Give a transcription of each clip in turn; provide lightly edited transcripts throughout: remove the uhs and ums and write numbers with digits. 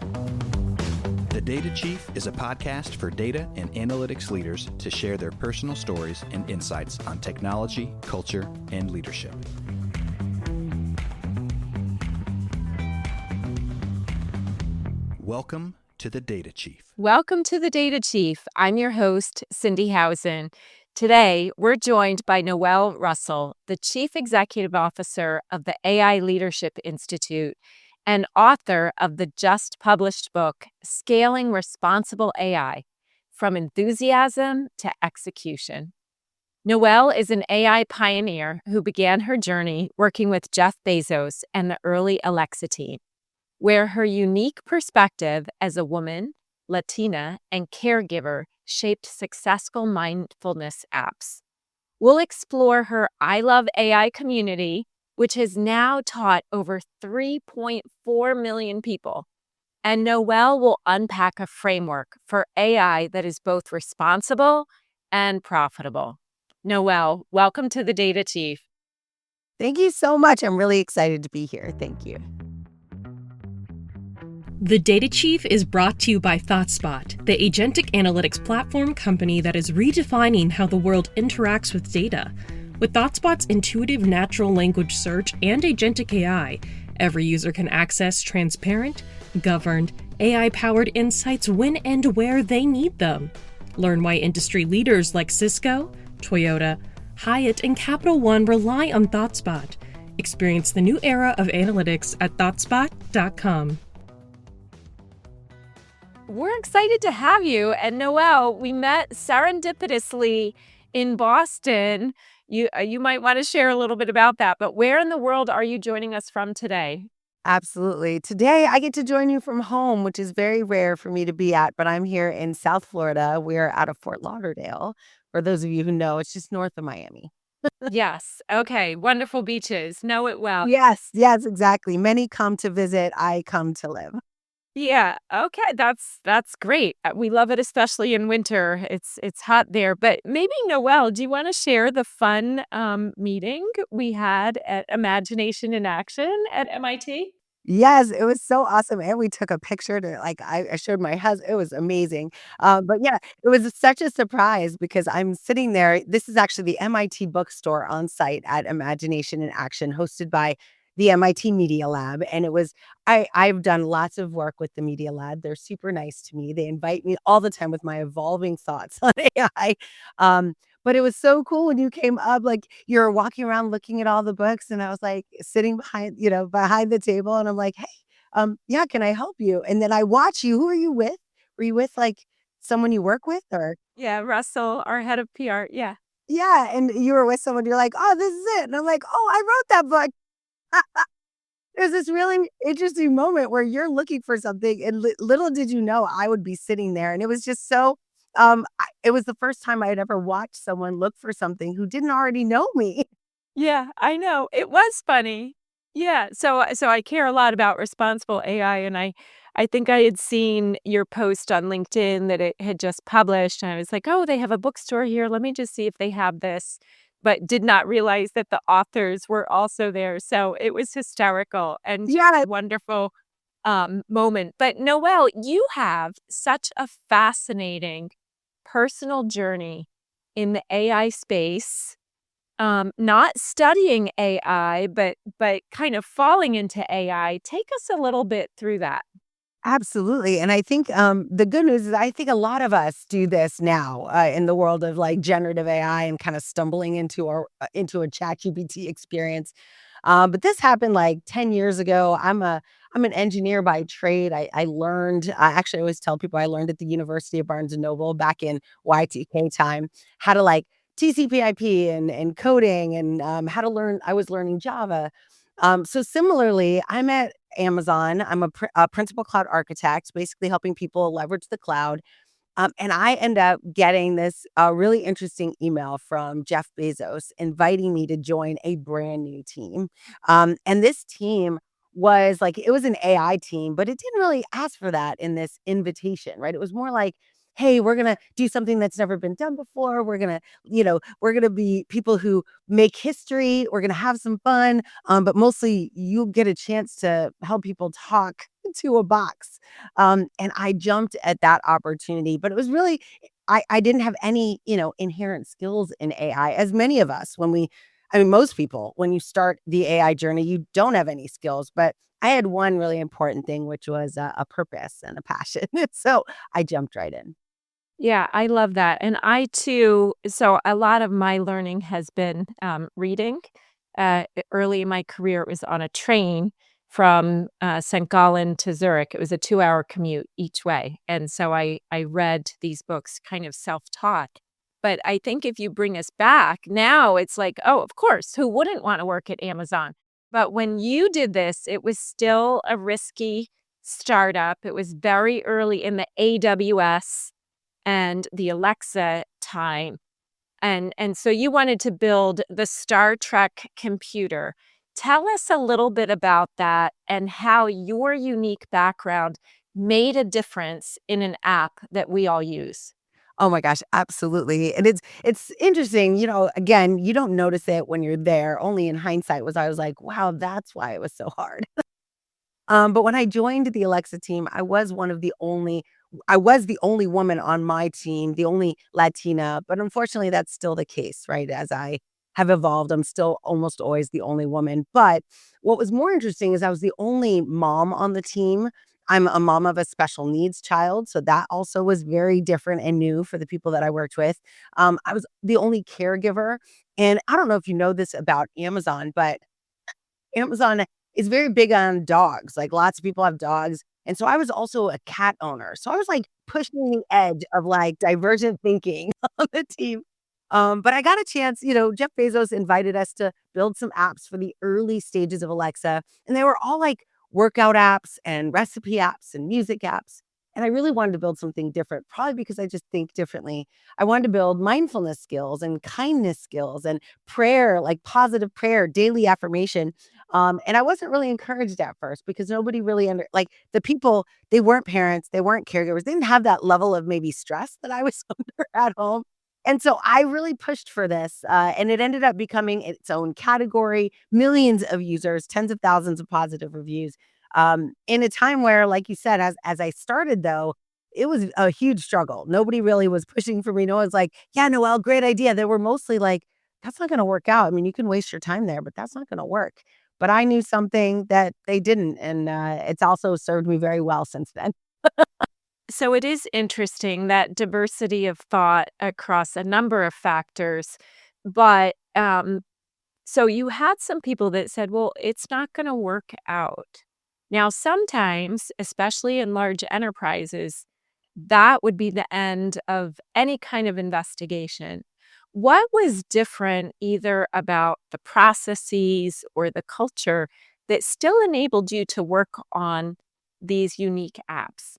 The Data Chief is a podcast for data and analytics leaders to share their personal stories and insights on technology, culture, and leadership. Welcome to the Data Chief. Welcome to the Data Chief. I'm your host, Cindy Housen. Today, we're joined by Noelle Russell, the Chief Executive Officer of the AI Leadership Institute and author of the just published book, Scaling Responsible AI, From Enthusiasm to Execution. Noelle is an AI pioneer who began her journey working with Jeff Bezos and the early Alexa team, where her unique perspective as a woman, Latina, and caregiver shaped successful mindfulness apps. We'll explore her I Love AI community, which has now taught over 3.4 million people. And Noelle will unpack a framework for AI that is both responsible and profitable. Noelle, welcome to the Data Chief. Thank you so much. I'm really excited to be here. Thank you. The Data Chief is brought to you by ThoughtSpot, the agentic analytics platform company that is redefining how the world interacts with data. With ThoughtSpot's intuitive natural language search and agentic AI, every user can access transparent, governed, AI-powered insights when and where they need them. Learn why industry leaders like Cisco, Toyota, Hyatt, and Capital One rely on ThoughtSpot. Experience the new era of analytics at ThoughtSpot.com. We're excited to have you. And Noelle, we met serendipitously in Boston. You might want to share a little bit about that, but where in the world are you joining us from today? Absolutely. Today, I get to join you from home, which is very rare for me to be at, but I'm here in South Florida. We're out of Fort Lauderdale. For those of you who know, it's just north of Miami. Yes. Okay. Wonderful beaches. Know it well. Yes, exactly. Many come to visit. I come to live. Yeah. Okay. That's great. We love it, especially in winter. It's hot there. But maybe Noelle, do you want to share the fun meeting we had at Imagination in Action at MIT? Yes, it was so awesome. And we took a picture to I showed my husband. It was amazing. But yeah, it was such a surprise because I'm sitting there. This is actually the MIT bookstore on site at Imagination in Action, hosted by the MIT Media Lab. And I've done lots of work with the Media Lab. They're super nice to me. They invite me all the time with my evolving thoughts on AI. But it was so cool when you came up, like you were walking around looking at all the books, and I was like sitting behind the table, and I'm like, hey, yeah, can I help you? And then I watch you. Who are you with? Were you with like someone you work with, or? Yeah, Russell, our head of PR. Yeah. Yeah, and you were with someone. You're like, oh, this is it, and I'm like, oh, I wrote that book. There's this really interesting moment where you're looking for something, and little did you know I would be sitting there, and it was just so. It was the first time I had ever watched someone look for something who didn't already know me. Yeah, I know. It was funny. Yeah. So I care a lot about responsible AI, and I think I had seen your post on LinkedIn that it had just published, and I was like, "Oh, they have a bookstore here. Let me just see if they have this." But did not realize that the authors were also there. So it was hysterical and just Yeah, a wonderful moment. But Noelle, you have such a fascinating personal journey in the AI space. Not studying AI, but kind of falling into AI. Take us a little bit through that. absolutely. And I think the good news is I think a lot of us do this now in the world of like generative AI and kind of stumbling into into a ChatGPT experience. But this happened like 10 years ago. I'm an engineer by trade. I learned, I actually always tell people I learned at the University of Barnes and Noble back in Y2K time how to like TCP/IP and coding and how to learn. I was learning Java. So similarly, I'm at Amazon. I'm a principal cloud architect, basically helping people leverage the cloud. And I end up getting this really interesting email from Jeff Bezos inviting me to join a brand new team. And this team was like, it was an AI team, but it didn't really ask for that in this invitation, right? It was more like, hey, we're going to do something that's never been done before. We're going to be people who make history. We're going to have some fun. But mostly you'll get a chance to help people talk into a box. And I jumped at that opportunity, but it was really, I didn't have any, inherent skills in AI, as many of us, I mean, most people, when you start the AI journey, you don't have any skills, but I had one really important thing, which was a purpose and a passion. So I jumped right in. Yeah, I love that. And I too, so a lot of my learning has been reading. Early in my career, it was on a train from St. Gallen to Zurich. It was a 2-hour commute each way. And so I read these books kind of self taught. But I think if you bring us back now, it's like, oh, of course, who wouldn't want to work at Amazon? But when you did this, it was still a risky startup. It was very early in the AWS and the Alexa time. And so you wanted to build the Star Trek computer. Tell us a little bit about that and how your unique background made a difference in an app that we all use. Oh my gosh, absolutely. And it's interesting, again, you don't notice it when you're there. Only in hindsight I was like, wow, that's why it was so hard. But when I joined the Alexa team, I was the only woman on my team, the only Latina, but unfortunately that's still the case, right? As I have evolved, I'm still almost always the only woman. But what was more interesting is I was the only mom on the team. I'm a mom of a special needs child, so that also was very different and new for the people that I worked with. I was the only caregiver, and I don't know if you know this about Amazon, but Amazon is very big on dogs, like, lots of people have dogs, and so I was also a cat owner. So I was, like, pushing the edge of, like, divergent thinking on the team. But I got a chance, Jeff Bezos invited us to build some apps for the early stages of Alexa, and they were all, like, workout apps and recipe apps and music apps, and I really wanted to build something different, probably because I just think differently. I wanted to build mindfulness skills and kindness skills and prayer, like positive prayer, daily affirmation. And I wasn't really encouraged at first because nobody really like the people, they weren't parents, they weren't caregivers, they didn't have that level of maybe stress that I was under at home. And so I really pushed for this, and it ended up becoming its own category, millions of users, tens of thousands of positive reviews. In a time where, like you said, as I started though, it was a huge struggle. Nobody really was pushing for me. No one's like, "Yeah, Noelle, great idea." They were mostly like, "That's not going to work out. I mean, you can waste your time there, but that's not going to work." But I knew something that they didn't, and it's also served me very well since then. So it is interesting that diversity of thought across a number of factors. But so you had some people that said, well, it's not going to work out. Now, sometimes, especially in large enterprises, that would be the end of any kind of investigation. What was different either about the processes or the culture that still enabled you to work on these unique apps?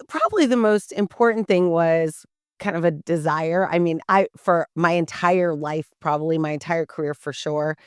Probably the most important thing was kind of a desire. I mean, for my entire life, probably my entire career for sure,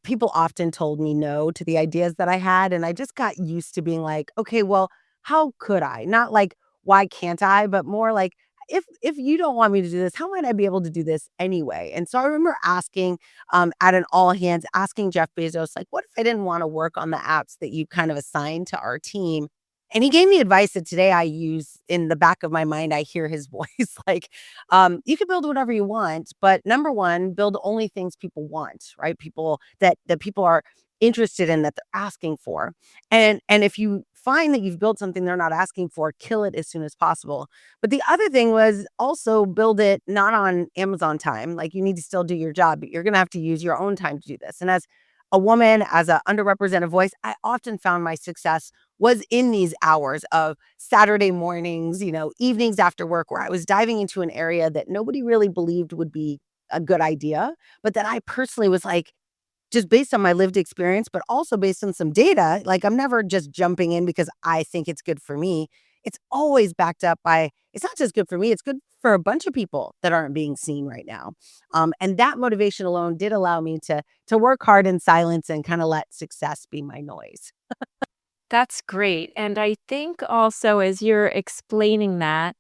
people often told me no to the ideas that I had, and I just got used to being like, "Okay, well, how could I?" Not like, "Why can't I?" But more like, "If you don't want me to do this, how might I be able to do this anyway?" And so I remember asking, at an all hands, asking Jeff Bezos, like, "What if I didn't wanna work on the apps that you kind of assigned to our team?" And he gave me advice that today I use in the back of my mind. I hear his voice like, you can build whatever you want, but number one, build only things people want, right? People that people are interested in, that they're asking for. And if you find that you've built something they're not asking for, kill it as soon as possible. But the other thing was also build it not on Amazon time. Like, you need to still do your job, but you're gonna have to use your own time to do this. And as a woman, as an underrepresented voice, I often found my success was in these hours of Saturday mornings, evenings after work, where I was diving into an area that nobody really believed would be a good idea, but that I personally was like, just based on my lived experience, but also based on some data, like, I'm never just jumping in because I think it's good for me. It's always backed up by, it's not just good for me, it's good for a bunch of people that aren't being seen right now. And that motivation alone did allow me to work hard in silence and kind of let success be my noise. That's great. And I think also as you're explaining that,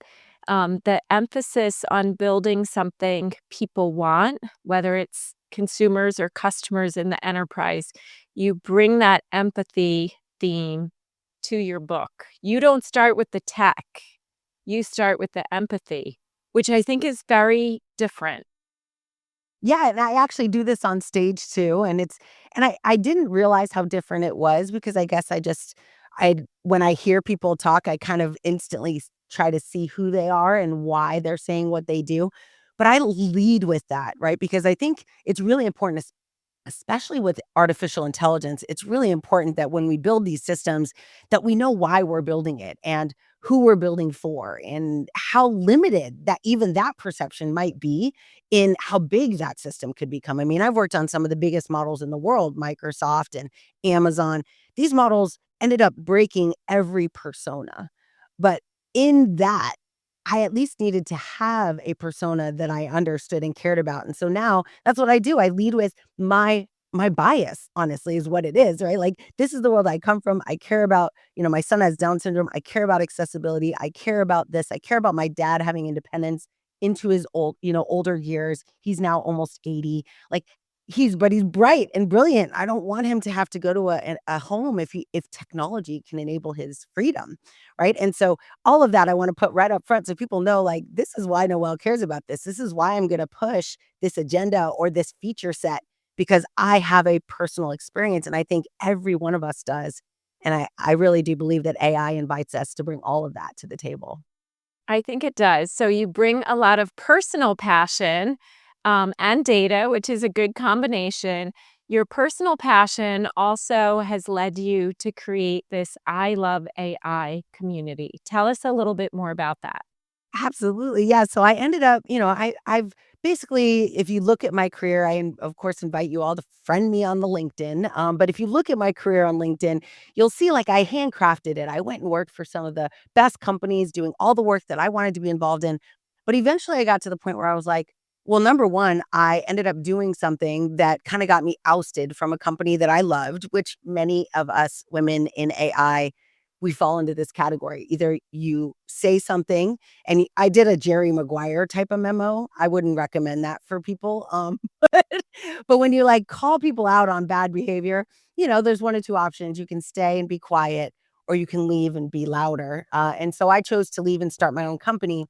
the emphasis on building something people want, whether it's consumers or customers in the enterprise, you bring that empathy theme to your book. You don't start with the tech. You start with the empathy, which I think is very different. Yeah, and I actually do this on stage too, and I didn't realize how different it was because I guess I when I hear people talk, I kind of instantly try to see who they are and why they're saying what they do. But I lead with that, right? Because I think it's really important, especially with artificial intelligence, it's really important that when we build these systems that we know why we're building it and who we're building for and how limited that even that perception might be in how big that system could become. I mean, I've worked on some of the biggest models in the world, Microsoft and Amazon. These models ended up breaking every persona. But in that, I at least needed to have a persona that I understood and cared about. And so now that's what I do. I lead with my bias, honestly, is what it is, right? Like, this is the world I come from. I care about, my son has Down syndrome. I care about accessibility. I care about this. I care about my dad having independence into his older years. He's now almost 80. Like, he's bright and brilliant. I don't want him to have to go to a home if technology can enable his freedom, right? And so all of that I want to put right up front so people know, like, this is why Noelle cares about this. This is why I'm going to push this agenda or this feature set because I have a personal experience. And I think every one of us does. And I really do believe that AI invites us to bring all of that to the table. I think it does. So you bring a lot of personal passion and data, which is a good combination. Your personal passion also has led you to create this I Love AI community. Tell us a little bit more about that. Absolutely. Yeah. So I ended up, I've basically, if you look at my career, of course invite you all to friend me on the LinkedIn. But if you look at my career on LinkedIn, you'll see like I handcrafted it. I went and worked for some of the best companies doing all the work that I wanted to be involved in. But eventually I got to the point where I was like, well, number one, I ended up doing something that kind of got me ousted from a company that I loved, which many of us women in AI, we fall into this category. Either you say something and I did a Jerry Maguire type of memo. I wouldn't recommend that for people. But, but when you like call people out on bad behavior, there's one or two options. You can stay and be quiet, or you can leave and be louder. And so I chose to leave and start my own company.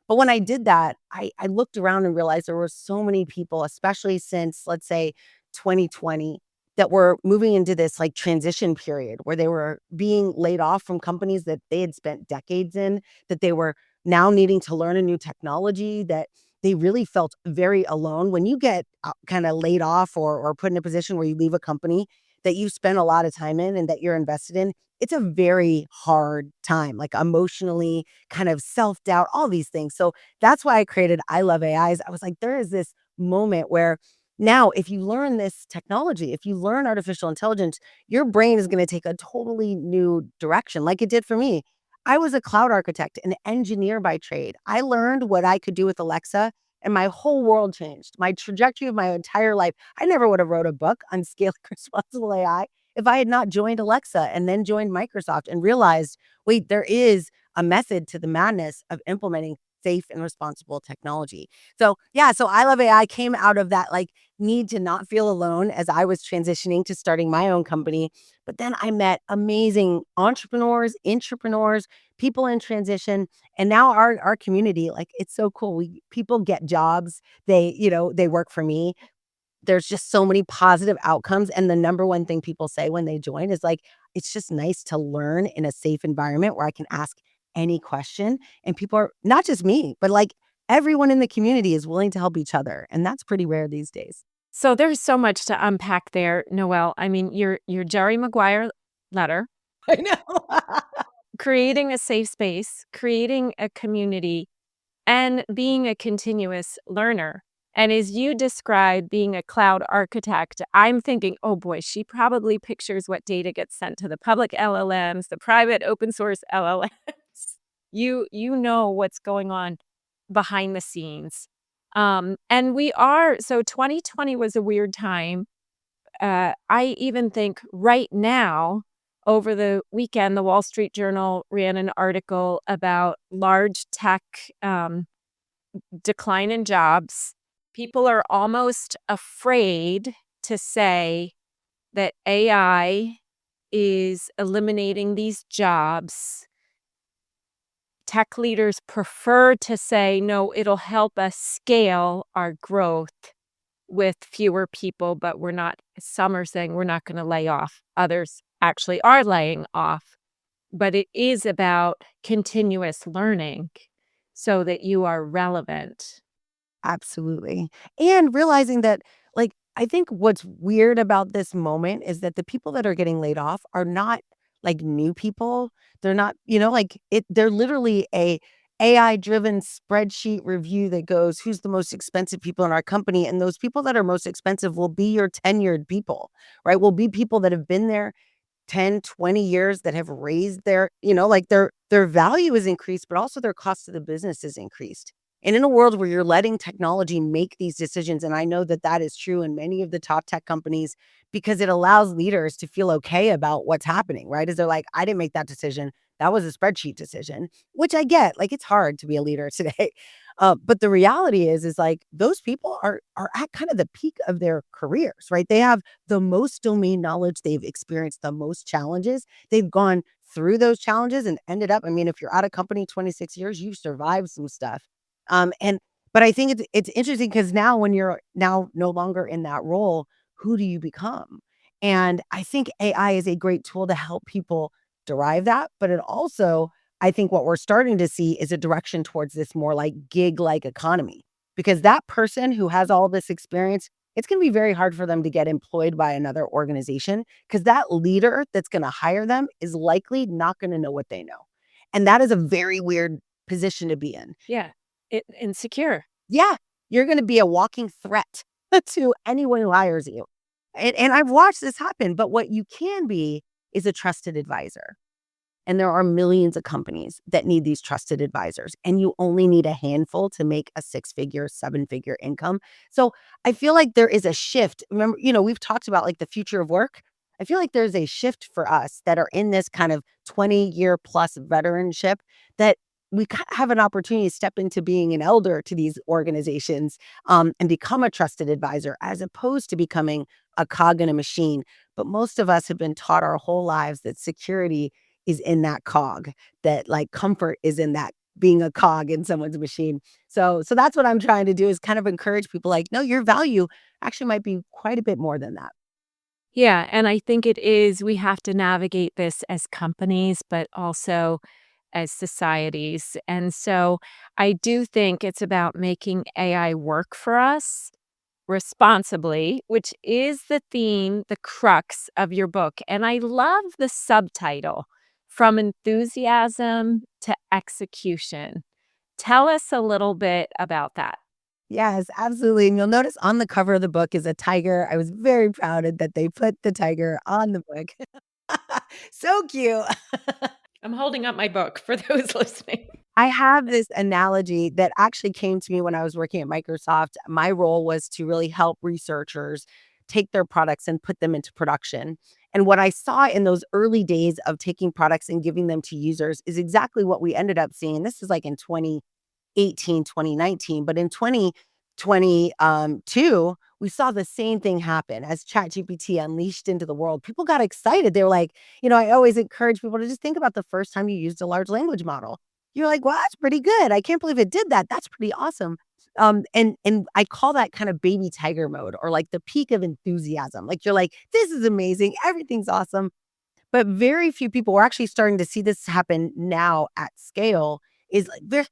But when I did that, I looked around and realized there were so many people, especially since, let's say, 2020, that were moving into this like transition period where they were being laid off from companies that they had spent decades in, that they were now needing to learn a new technology, that they really felt very alone. When you get kind of laid off or put in a position where you leave a company that you spend a lot of time in and that you're invested in, it's a very hard time, like emotionally, kind of self-doubt, all these things. So that's why I created I Love AIs. I was like, there is this moment where now if you learn this technology, if you learn artificial intelligence, your brain is going to take a totally new direction, like it did for me. I was a cloud architect, an engineer by trade. I learned what I could do with Alexa, and my whole world changed. My trajectory of my entire life. I never would have wrote a book on scaling responsible AI if I had not joined Alexa and then joined Microsoft and realized, wait, there is a method to the madness of implementing safe and responsible technology. So yeah, so I Love AI came out of that like need to not feel alone as I was transitioning to starting my own company. But then I met amazing entrepreneurs, intrapreneurs, people in transition. And now our community, like it's so cool. People get jobs. They work for me. There's just so many positive outcomes, and the number one thing people say when they join is like, "It's just nice to learn in a safe environment where I can ask any question," and people are not just me, but, like, everyone in the community is willing to help each other, and that's pretty rare these days. So there's so much to unpack there, Noelle. I mean, your Jerry Maguire letter, I know. creating a safe space, creating a community, and being a continuous learner. And as you describe being a cloud architect, I'm thinking, oh boy, she probably pictures what data gets sent to the public LLMs, the private open source LLMs. You know what's going on behind the scenes. And so 2020 was a weird time. I even think right now, over the weekend, the Wall Street Journal ran an article about large tech decline in jobs. People are almost afraid to say that AI is eliminating these jobs, tech leaders prefer to say, no, it'll help us scale our growth with fewer people, but we're not, some are saying we're not going to lay off. Others actually are laying off. But it is about continuous learning so that you are relevant. Absolutely. And realizing that, like, I think what's weird about this moment is that the people that are getting laid off are not like new people. They're not, like they're literally a AI driven spreadsheet review that goes, who's the most expensive people in our company? And those people that are most expensive will be your tenured people, right? Will be people that have been there 10, 20 years, that have raised their, like their value is increased, but also their cost of the business is increased. And in a world where you're letting technology make these decisions, and I know that that is true in many of the top tech companies, because it allows leaders to feel okay about what's happening, right? Is they're like, I didn't make that decision. That was a spreadsheet decision, which I get. Like, it's hard to be a leader today. But the reality is like those people are at kind of the peak of their careers, right? They have the most domain knowledge. They've experienced the most challenges. They've gone through those challenges and ended up, I mean, if you're at a company 26 years, you've survived some stuff. And but I think it's interesting because now when you're now no longer in that role, who do you become? And I think AI is a great tool to help people derive that, but it also, I think what we're starting to see is a direction towards this more like gig-like economy, because that person who has all this experience, it's going to be very hard for them to get employed by another organization because that leader that's going to hire them is likely not going to know what they know. And that is a very weird position to be in. Yeah. Insecure. Yeah, you're gonna be a walking threat to anyone who hires you. And I've watched this happen, but what you can be is a trusted advisor. And there are millions of companies that need these trusted advisors, and you only need a handful to make a six-figure, seven-figure income. So I feel like there is a shift. Remember, we've talked about like the future of work. I feel like there's a shift for us that are in this kind of 20-year plus veteranship that we have an opportunity to step into being an elder to these organizations, and become a trusted advisor as opposed to becoming a cog in a machine. But most of us have been taught our whole lives that security is in that cog, that like comfort is in that being a cog in someone's machine. So that's what I'm trying to do, is kind of encourage people like, no, your value actually might be quite a bit more than that. Yeah. And I think it is, we have to navigate this as companies, but also as societies. And so I do think it's about making AI work for us responsibly, which is the theme, the crux of your book. And I love the subtitle, From Enthusiasm to Execution. Tell us a little bit about that. Yes, absolutely. And you'll notice on the cover of the book is a tiger. I was very proud that they put the tiger on the book. So cute. I'm holding up my book for those listening. I have this analogy that actually came to me when I was working at Microsoft. My role was to really help researchers take their products and put them into production. And what I saw in those early days of taking products and giving them to users is exactly what we ended up seeing. This is like in 2018, 2019, but in 2022, we saw the same thing happen as ChatGPT unleashed into the world. People got excited. They were like, I always encourage people to just think about the first time you used a large language model. You're like, well, that's pretty good. I can't believe it did that. That's pretty awesome. And I call that kind of baby tiger mode, or like the peak of enthusiasm. Like you're like, this is amazing. Everything's awesome. But very few people, we're actually starting to see this happen now at scale, is like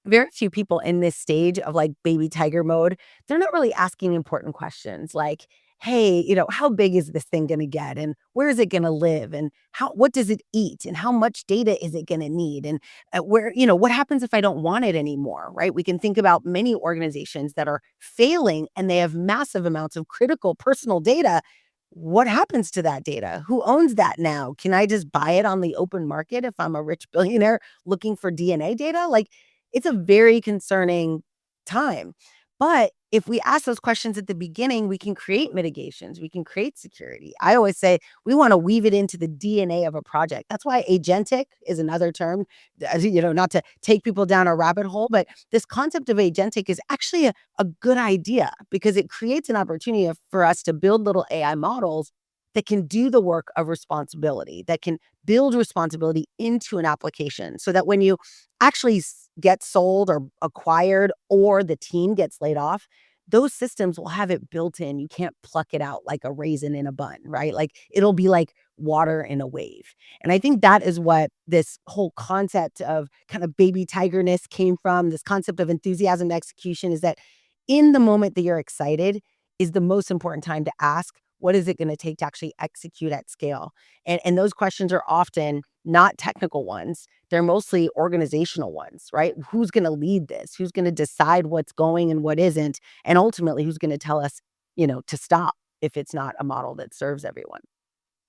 very few people in this stage of like baby tiger mode. They're not really asking important questions like, hey, how big is this thing going to get, and where is it going to live, and what does it eat, and how much data is it going to need, and what happens if I don't want it anymore, right? We can think about many organizations that are failing and they have massive amounts of critical personal data. What happens to that data? Who owns that now? Can I just buy it on the open market if I'm a rich billionaire looking for DNA data? Like, it's a very concerning time. But if we ask those questions at the beginning, we can create mitigations, we can create security. I always say we want to weave it into the DNA of a project. That's why agentic is another term, not to take people down a rabbit hole, but this concept of agentic is actually a good idea because it creates an opportunity for us to build little AI models that can do the work of responsibility, that can build responsibility into an application so that when you actually get sold or acquired or the team gets laid off, those systems will have it built in. You can't pluck it out like a raisin in a bun, right? Like it'll be like water in a wave. And I think that is what this whole concept of kind of baby tigerness came from. This concept of enthusiasm to execution is that in the moment that you're excited is the most important time to ask, what is it going to take to actually execute at scale? And those questions are often not technical ones. They're mostly organizational ones, right? Who's going to lead this? Who's going to decide what's going and what isn't? And ultimately, who's going to tell us, to stop if it's not a model that serves everyone?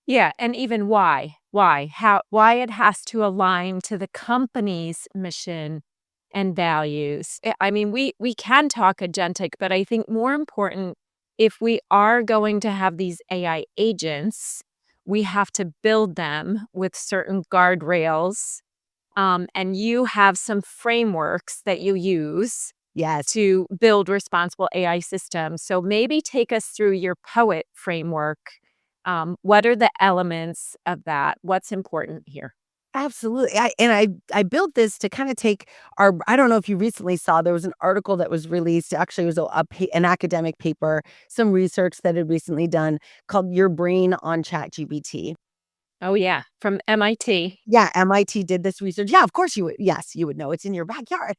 Yeah, and even why? Why it has to align to the company's mission and values. I mean, we can talk agentic, but I think more important, if we are going to have these AI agents, we have to build them with certain guardrails. And you have some frameworks that you use Yes. to build responsible AI systems. So maybe take us through your POET framework. What are the elements of that? What's important here? Absolutely. I built this to kind of take I don't know if you recently saw, there was an article that was released. Actually, it was an academic paper, some research that had recently done called Your Brain on ChatGPT. Oh, yeah, from MIT. Yeah, MIT did this research. Yeah, of course you would. Yes, you would know. It's in your backyard.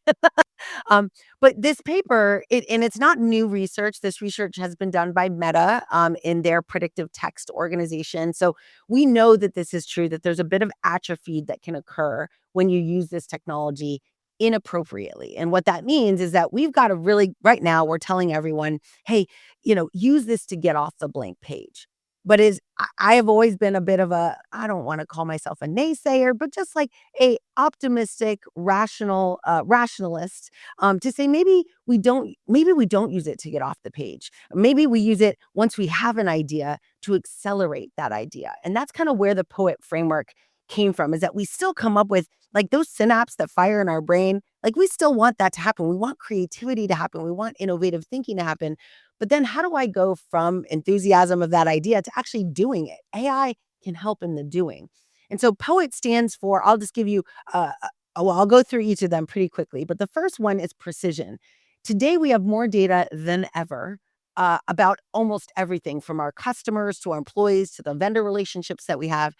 But this paper, and it's not new research. This research has been done by Meta in their predictive text organization. So we know that this is true, that there's a bit of atrophy that can occur when you use this technology inappropriately. And what that means is that we've got to really, right now, we're telling everyone, hey, use this to get off the blank page. But I have always been a bit of I don't want to call myself a naysayer, but just like a optimistic, rationalist, to say maybe we don't use it to get off the page. Maybe we use it once we have an idea to accelerate that idea. And that's kind of where the POET framework came from, is that we still come up with like those synapses that fire in our brain. Like we still want that to happen. We want creativity to happen. We want innovative thinking to happen. But then how do I go from enthusiasm of that idea to actually doing it? AI can help in the doing. And so POET stands for, I'll just give you, I'll go through each of them pretty quickly. But the first one is precision. Today, we have more data than ever about almost everything from our customers to our employees to the vendor relationships that we have.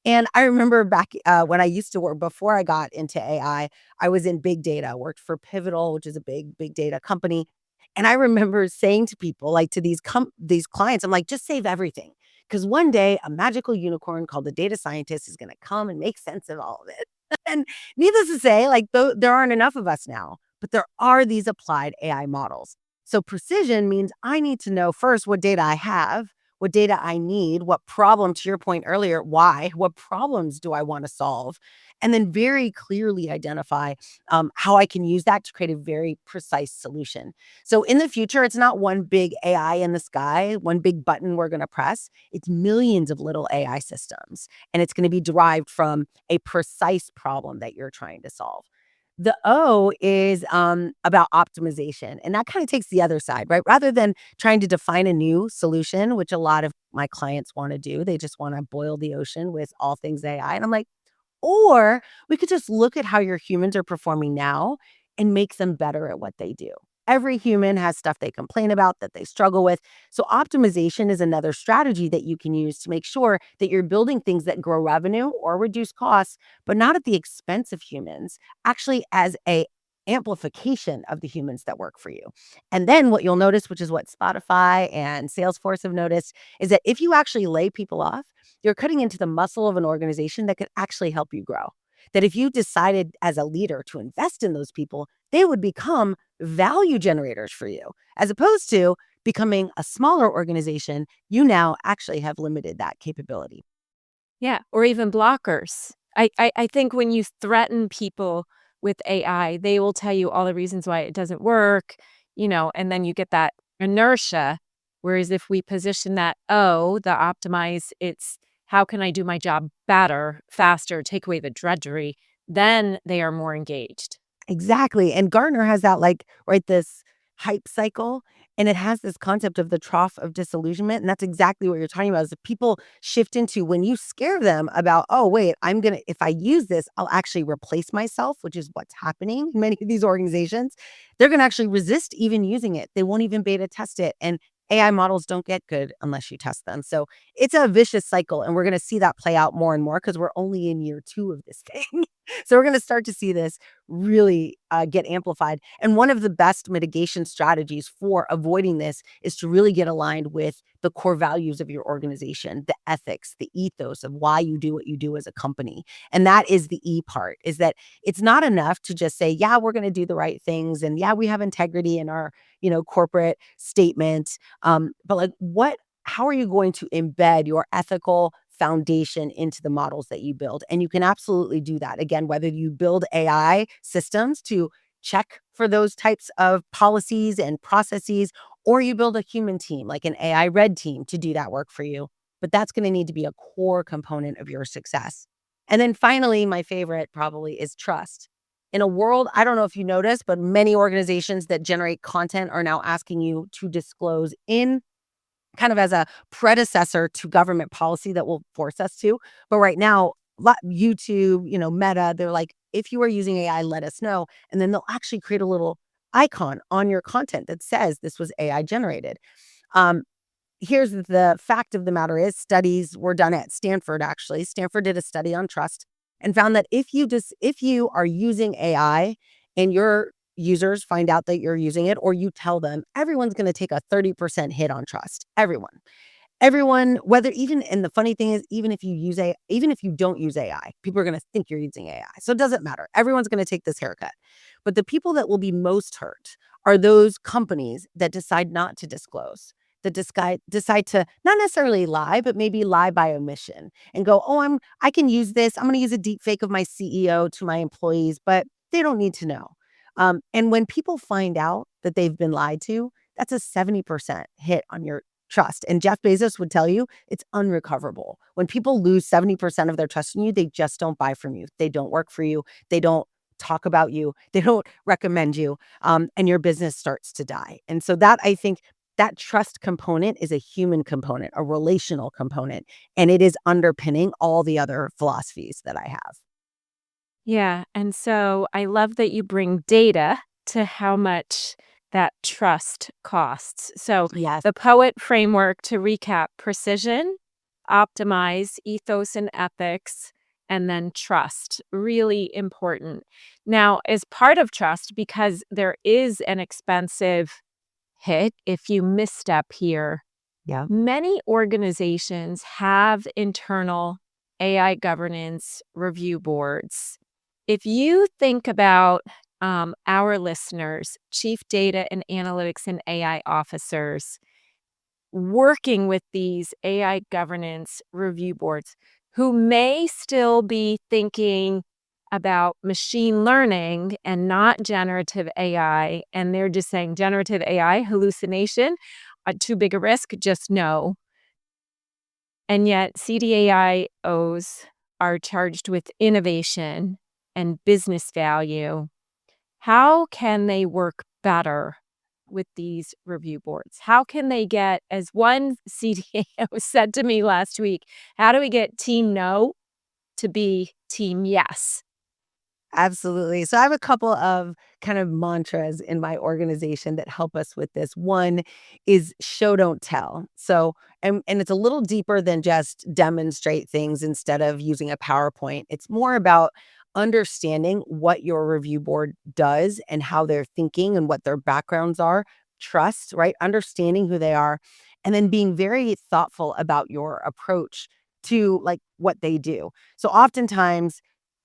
And I remember back when I used to work, before I got into AI, I was in big data, worked for Pivotal, which is a big data company. And I remember saying to people, like to these clients, I'm like, just save everything. Because one day a magical unicorn called the data scientist is going to come and make sense of all of it. And needless to say, like there aren't enough of us now, but there are these applied AI models. So precision means I need to know first what data I have, what data I need, what problem, to your point earlier, why, what problems do I want to solve? And then very clearly identify how I can use that to create a very precise solution. So in the future, it's not one big AI in the sky, one big button we're going to press. It's millions of little AI systems, and it's going to be derived from a precise problem that you're trying to solve. The O is about optimization. And that kind of takes the other side, right? Rather than trying to define a new solution, which a lot of my clients want to do, they just want to boil the ocean with all things AI. And I'm like, or we could just look at how your humans are performing now and make them better at what they do. Every human has stuff they complain about, that they struggle with. So optimization is another strategy that you can use to make sure that you're building things that grow revenue or reduce costs, but not at the expense of humans, actually as a amplification of the humans that work for you. And then what you'll notice, which is what Spotify and Salesforce have noticed, is that if you actually lay people off, you're cutting into the muscle of an organization that could actually help you grow. That if you decided as a leader to invest in those people, they would become value generators for you, as opposed to becoming a smaller organization. You now actually have limited that capability. Yeah, or even blockers. I think when you threaten people with AI, they will tell you all the reasons why it doesn't work, and then you get that inertia. Whereas if we position that, the optimize, it's how can I do my job better, faster, take away the drudgery, then they are more engaged. Exactly. And Gartner has that, like, right, this hype cycle. And it has this concept of the trough of disillusionment. And that's exactly what you're talking about, is that people shift into, when you scare them about, oh, wait, if I use this, I'll actually replace myself, which is what's happening in many of these organizations. They're going to actually resist even using it. They won't even beta test it. And AI models don't get good unless you test them. So it's a vicious cycle. And we're going to see that play out more and more because we're only in year 2 of this thing. So we're going to start to see this really get amplified. And one of the best mitigation strategies for avoiding this is to really get aligned with the core values of your organization, the ethics, the ethos of why you do what you do as a company. And that is the E part, is that it's not enough to just say, yeah, we're going to do the right things. And yeah, we have integrity in our, corporate statement. But like, how are you going to embed your ethical foundation into the models that you build? And you can absolutely do that. Again, whether you build AI systems to check for those types of policies and processes, or you build a human team, like an AI red team, to do that work for you. But that's going to need to be a core component of your success. And then finally, my favorite probably is trust. In a world, I don't know if you noticed, but many organizations that generate content are now asking you to disclose in kind of as a predecessor to government policy that will force us to. But right now, YouTube, Meta, they're like, if you are using AI, let us know. And then they'll actually create a little icon on your content that says this was AI generated. Um, Here's the fact of the matter is, studies were done at Stanford, actually. Stanford did a study on trust and found that if you are using AI and your users find out that you're using it, or you tell them, everyone's going to take a 30% hit on trust. Everyone, and the funny thing is, even if you don't use AI, people are going to think you're using AI. So it doesn't matter. Everyone's going to take this haircut. But the people that will be most hurt are those companies that decide not to disclose, that decide to not necessarily lie, but maybe lie by omission and go, oh, I can use this. I'm going to use a deep fake of my CEO to my employees, but they don't need to know. And when people find out that they've been lied to, that's a 70% hit on your trust. And Jeff Bezos would tell you it's unrecoverable. When people lose 70% of their trust in you, they just don't buy from you. They don't work for you. They don't talk about you. They don't recommend you. And your business starts to die. And so I think that trust component is a human component, a relational component, and it is underpinning all the other philosophies that I have. Yeah. And so I love that you bring data to how much that trust costs. So Yes. the POET framework, to recap: precision, optimize, ethos and ethics, and then trust. Really important. Now, as part of trust, because there is an expensive hit if you misstep here, Yeah. many organizations have internal AI governance review boards. If you think about our listeners, chief data and analytics and AI officers, working with these AI governance review boards who may still be thinking about machine learning and not generative AI, and they're just saying generative AI, hallucination, too big a risk, just no. And yet CDAIOs are charged with innovation and business value. How can they work better with these review boards? How can they get, as one CDAO said to me last week, how do we get team no to be team yes? Absolutely. So I have a couple of kind of mantras in my organization that help us with this. One is show, don't tell. So, and it's a little deeper than just demonstrate things instead of using a PowerPoint. It's more about understanding what your review board does and how they're thinking and what their backgrounds are. Trust, right? Understanding who they are, and then being very thoughtful about your approach to like what they do. So oftentimes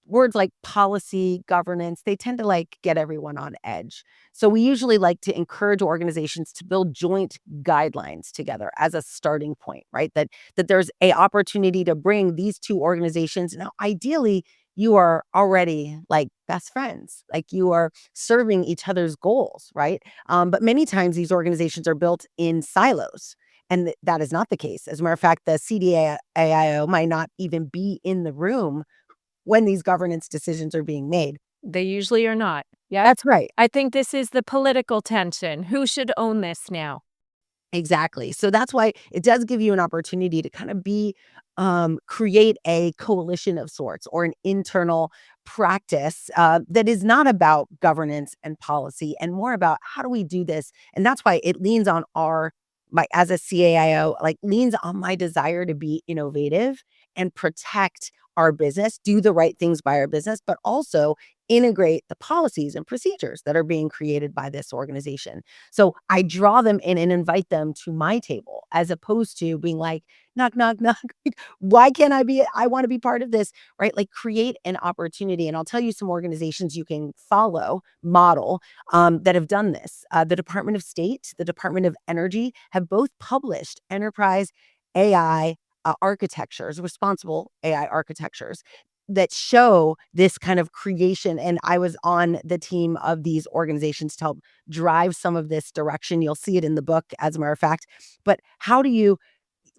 words like policy, governance, they tend to like get everyone on edge. So we usually like to encourage organizations to build joint guidelines together as a starting point, right? That there's a opportunity to bring these two organizations. Now, ideally, you are already like best friends, like you are serving each other's goals, right? But many times these organizations are built in silos. And that is not the case. As a matter of fact, the CDAIO might not even be in the room when these governance decisions are being made. They usually are not. Yeah. That's right. I think this is the political tension. Who should own this now? Exactly. So that's why it does give you an opportunity to kind of create a coalition of sorts or an internal practice that is not about governance and policy and more about how do we do this. And that's why it leans on as a CAIO, like leans on my desire to be innovative and protect our business, do the right things by our business, but also integrate the policies and procedures that are being created by this organization. So I draw them in and invite them to my table as opposed to being like, knock, knock, knock. Why can't I want to be part of this, right? Like create an opportunity. And I'll tell you some organizations you can model that have done this. The Department of State, the Department of Energy have both published enterprise AI architectures, responsible AI architectures that show this kind of creation. And I was on the team of these organizations to help drive some of this direction. You'll see it in the book, as a matter of fact. But how do you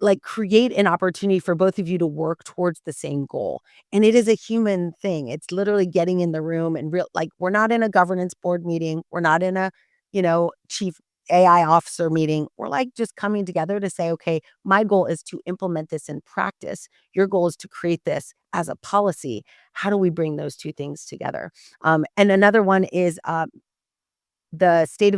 like create an opportunity for both of you to work towards the same goal? And it is a human thing. It's literally getting in the room and we're not in a governance board meeting. We're not in a, chief AI officer meeting. We're like just coming together to say, okay, my goal is to implement this in practice. Your goal is to create this as a policy. How do we bring those two things together? And another one is the city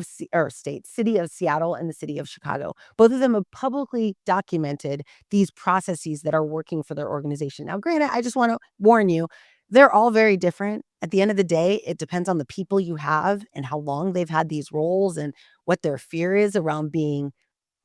of Seattle and the city of Chicago. Both of them have publicly documented these processes that are working for their organization. Now, granted, I just want to warn you, they're all very different. At the end of the day, it depends on the people you have and how long they've had these roles and what their fear is around being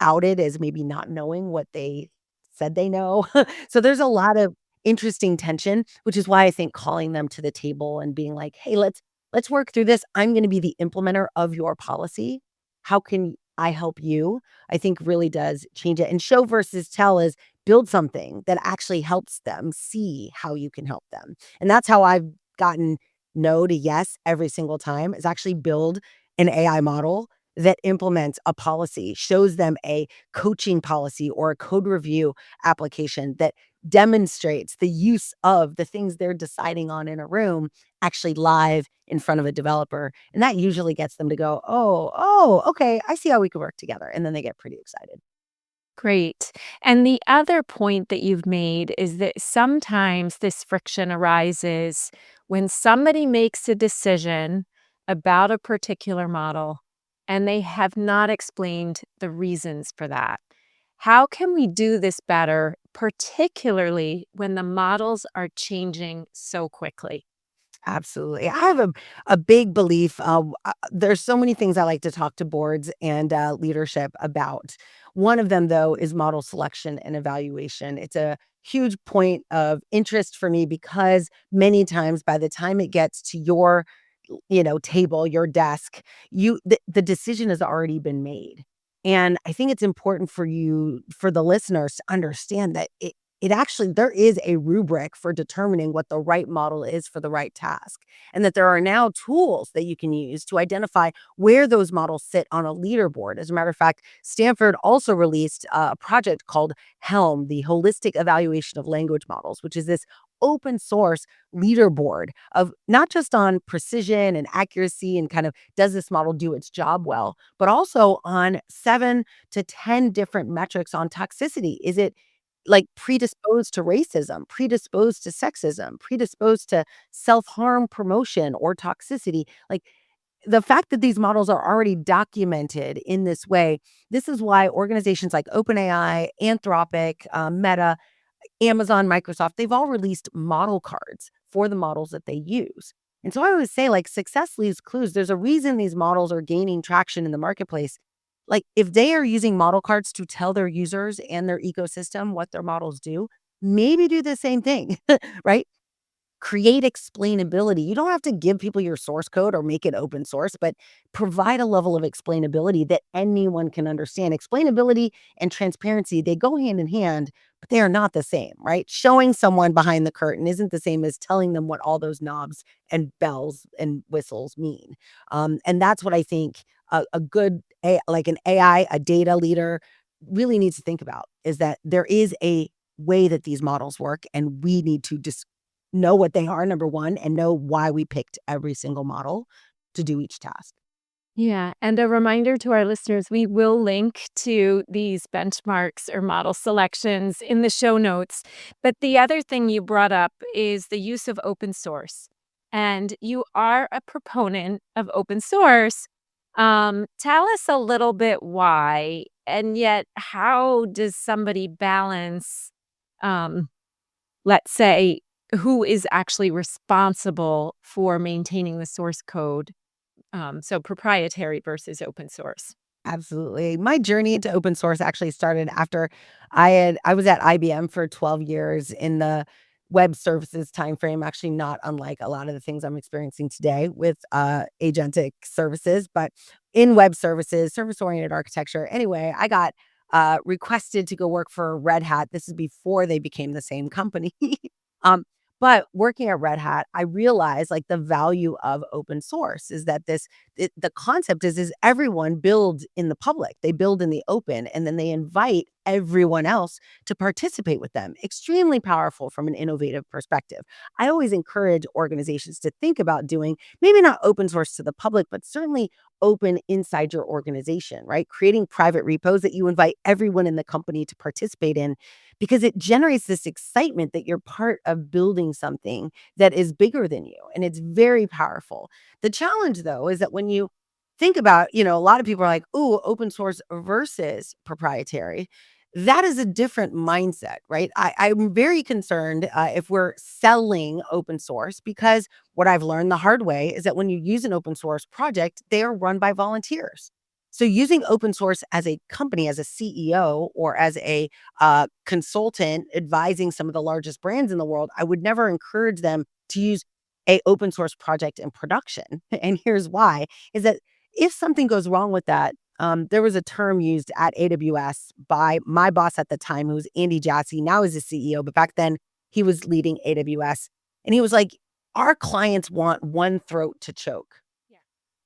outed as maybe not knowing what they said they know. So there's a lot of interesting tension, which is why I think calling them to the table and being like, "Hey, let's work through this. I'm going to be the implementer of your policy. How can I help you?" I think really does change it. And show versus tell is build something that actually helps them see how you can help them. And that's how I've gotten no to yes every single time is actually build an AI model that implements a policy, shows them a coaching policy or a code review application that demonstrates the use of the things they're deciding on in a room actually live in front of a developer. And that usually gets them to go, oh, okay, I see how we could work together. And then they get pretty excited. Great. And the other point that you've made is that sometimes this friction arises when somebody makes a decision about a particular model and they have not explained the reasons for that. How can we do this better, particularly when the models are changing so quickly? Absolutely. I have a big belief. There's so many things I like to talk to boards and leadership about. One of them, though, is model selection and evaluation. It's a huge point of interest for me because many times by the time it gets to your, table, your desk, the decision has already been made. And I think it's important for the listeners to understand that it actually there is a rubric for determining what the right model is for the right task, and that there are now tools that you can use to identify where those models sit on a leaderboard. As a matter of fact, Stanford also released a project called HELM, the Holistic Evaluation of Language Models, which is this open source leaderboard of not just on precision and accuracy and kind of does this model do its job well, but also on 7 to 10 different metrics on toxicity. Is it like predisposed to racism, predisposed to sexism, predisposed to self-harm promotion or toxicity? Like the fact that these models are already documented in this way, this is why organizations like OpenAI, Anthropic, Meta, Amazon, Microsoft, they've all released model cards for the models that they use. And so I always say, like, success leaves clues. There's a reason these models are gaining traction in the marketplace. Like, if they are using model cards to tell their users and their ecosystem what their models do, maybe do the same thing, right? Create explainability. You don't have to give people your source code or make it open source, but provide a level of explainability that anyone can understand. Explainability and transparency, they go hand in hand, but they are not the same, right? Showing someone behind the curtain isn't the same as telling them what all those knobs and bells and whistles mean. And that's what I think a good, like an AI, a data leader really needs to think about is that there is a way that these models work and we need to just know what they are, number one, and know why we picked every single model to do each task. Yeah. And a reminder to our listeners, we will link to these benchmarks or model selections in the show notes. But the other thing you brought up is the use of open source. And you are a proponent of open source. Tell us a little bit why, and yet how does somebody balance, um, let's say, who is actually responsible for maintaining the source code? So proprietary versus open source. Absolutely. My journey into open source actually started after I was at IBM for 12 years in the web services timeframe, actually not unlike a lot of the things I'm experiencing today with agentic services, but in web services, service-oriented architecture. Anyway, I got requested to go work for Red Hat. This is before they became the same company. um, but working at Red Hat, I realized like the value of open source is that the concept is everyone builds in the public. They build in the open, and then they invite everyone else to participate with them. Extremely powerful from an innovative perspective. I always encourage organizations to think about doing maybe not open source to the public, but certainly open inside your organization, right? Creating private repos that you invite everyone in the company to participate in, because it generates this excitement that you're part of building something that is bigger than you. And it's very powerful. The challenge, though, is that when you think about, a lot of people are like, "Ooh, open source versus proprietary." That is a different mindset, right? I'm very concerned if we're selling open source, because what I've learned the hard way is that when you use an open source project, they are run by volunteers. So using open source as a company, as a CEO, or as a consultant advising some of the largest brands in the world, I would never encourage them to use a open source project in production. And here's why, is that if something goes wrong with that, there was a term used at AWS by my boss at the time, who was Andy Jassy. Now he's the CEO, but back then he was leading AWS. And he was like, our clients want one throat to choke. Yeah.